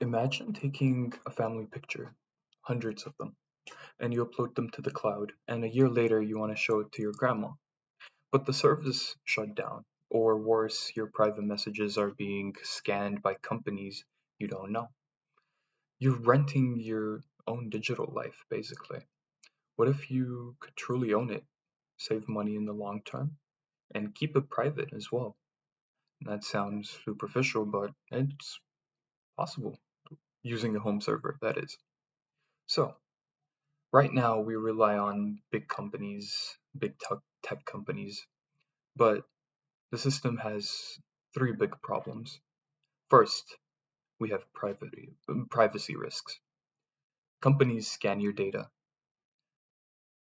Imagine taking a family picture, hundreds of them, and you upload them to the cloud, and a year later you want to show it to your grandma. But the service shut down, or worse, your private messages are being scanned by companies you don't know. You're renting your own digital life, basically. What if you could truly own it, save money in the long term, and keep it private as well? That sounds superficial, but it's possible using a home server, that is. So, right now, we rely on big companies, big tech companies, but the system has three big problems. First, we have privacy risks. Companies scan your data.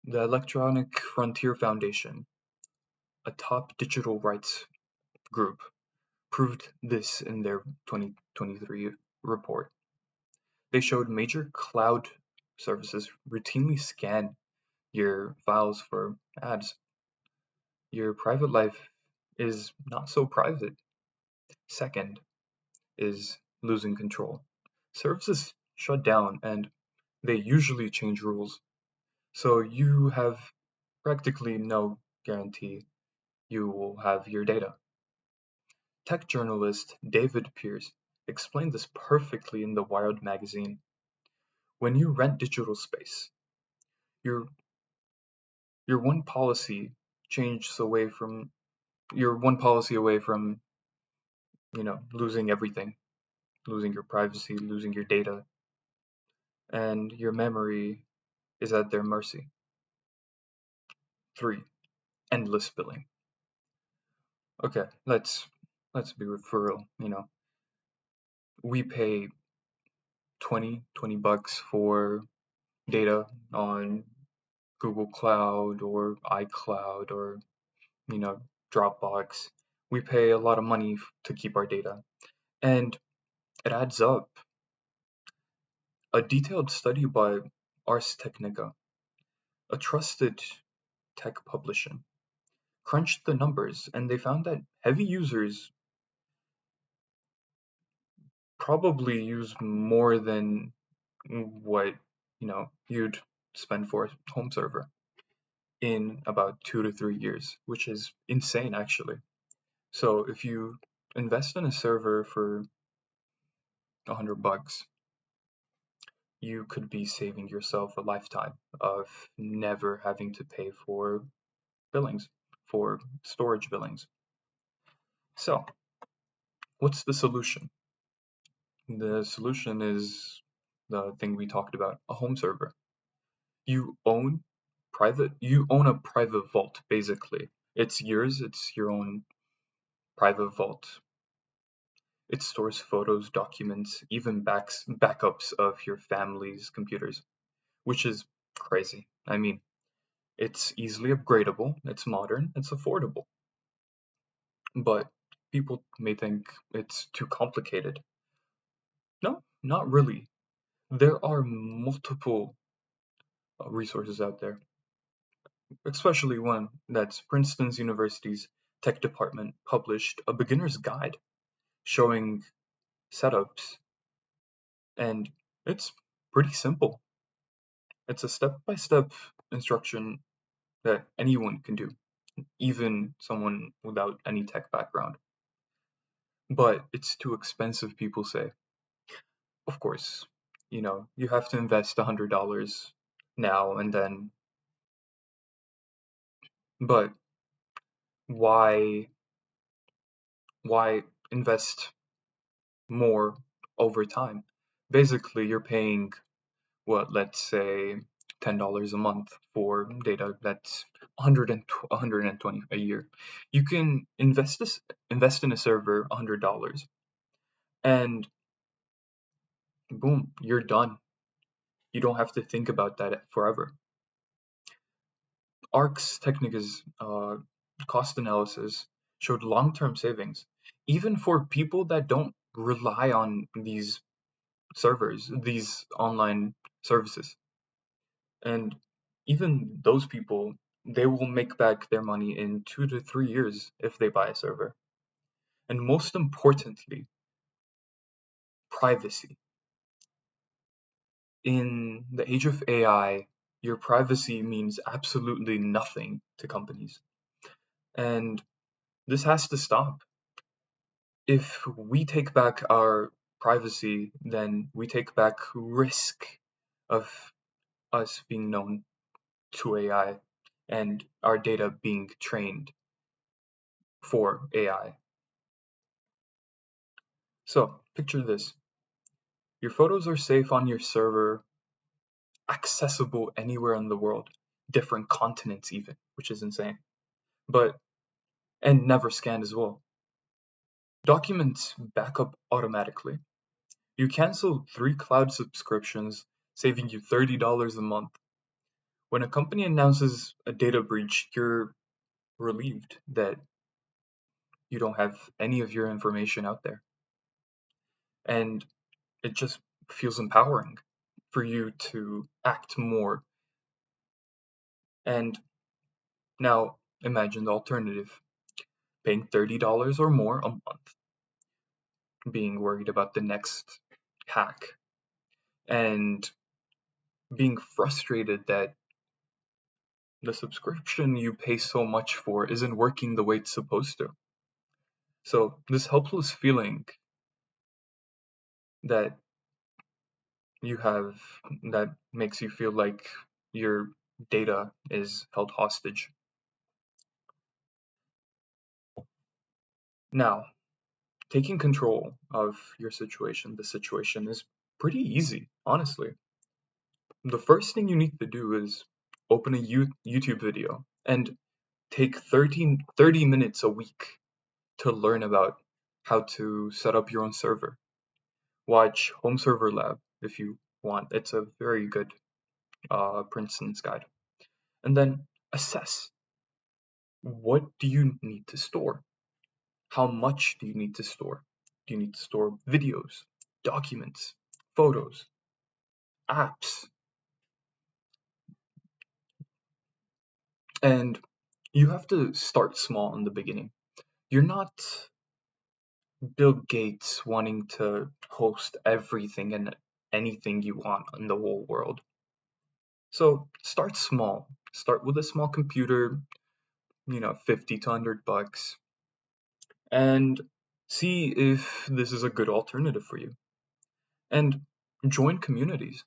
The Electronic Frontier Foundation, a top digital rights group, proved this in their 2023 report. They showed major cloud services routinely scan your files for ads. Your private life is not so private. Second is losing control. Services shut down and they usually change rules, so you have practically no guarantee you will have your data. Tech journalist David Pierce explained this perfectly in the Wired magazine. When you rent digital space, your your one policy changes away from you're one policy away from, losing everything, losing your privacy, losing your data, and your memory is at their mercy. 3. Endless billing. Okay, let's be for real, We pay 20 bucks for data on Google Cloud or iCloud or, you know, Dropbox. We pay a lot of money to keep our data, and it adds up. A detailed study by Ars Technica, a trusted tech publication, crunched the numbers and they found that heavy users probably use more than what you'd spend for a home server in about 2 to 3 years, which is insane actually. So if you invest in a server for $100, you could be saving yourself a lifetime of never having to pay for billings, for storage billings. So what's the solution? The solution is the thing we talked about, a home server. You own you own a private vault basically. It's yours, it's your own private vault. It stores photos, documents, even backups of your family's computers, which is crazy. I mean, it's easily upgradable, it's modern, it's affordable. But people may think it's too complicated. No, not really. There are multiple resources out there, especially one that's Princeton University's tech department published a beginner's guide showing setups, and it's pretty simple. It's a step-by-step instruction that anyone can do, even someone without any tech background. But it's too expensive, people say. Of course, you have to invest $100 now and then, but why why invest more over time? Basically, you're paying what, let's say $10 a month for data. That's 120 a year. You can invest in a server $100 and boom, you're done. You don't have to think about that forever. Ars Technica's cost analysis showed long-term savings, even for people that don't rely on these servers, these online services. And even those people, they will make back their money in 2 to 3 years if they buy a server. And most importantly, privacy. in the age of AI, your privacy means absolutely nothing to companies. And this has to stop. If we take back our privacy, then we take back risk of us being known to AI and our data being trained for AI. So, picture this. Your photos are safe on your server, accessible anywhere in the world, different continents even, which is insane. But and never scanned as well. Documents back up automatically. You cancel 3 cloud subscriptions, saving you $30 a month. When a company announces a data breach, you're relieved that you don't have any of your information out there. And it just feels empowering for you to act more. And now imagine the alternative, paying $30 or more a month, being worried about the next hack, and being frustrated that the subscription you pay so much for isn't working the way it's supposed to. So, this helpless feeling that you have that makes you feel like your data is held hostage. Now, taking control of the situation is pretty easy, honestly. The first thing you need to do is open a YouTube video and take 30 minutes a week to learn about how to set up your own server. Watch Home Server Lab if you want. It's a very good Princeton's guide. And then assess, what do you need to store? How much do you need to store? Do you need to store videos, documents, photos, apps? And you have to start small in the beginning. You're not Bill Gates wanting to host everything and anything you want in the whole world. So start small. Start with a small computer, 50 to 100 bucks, and see if this is a good alternative for you. And join communities.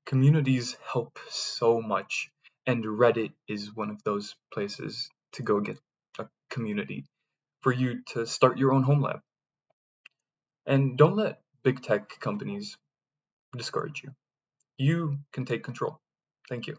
Communities help so much, and Reddit is one of those places to go get a community for you to start your own home lab. And don't let big tech companies discourage you. You can take control. Thank you.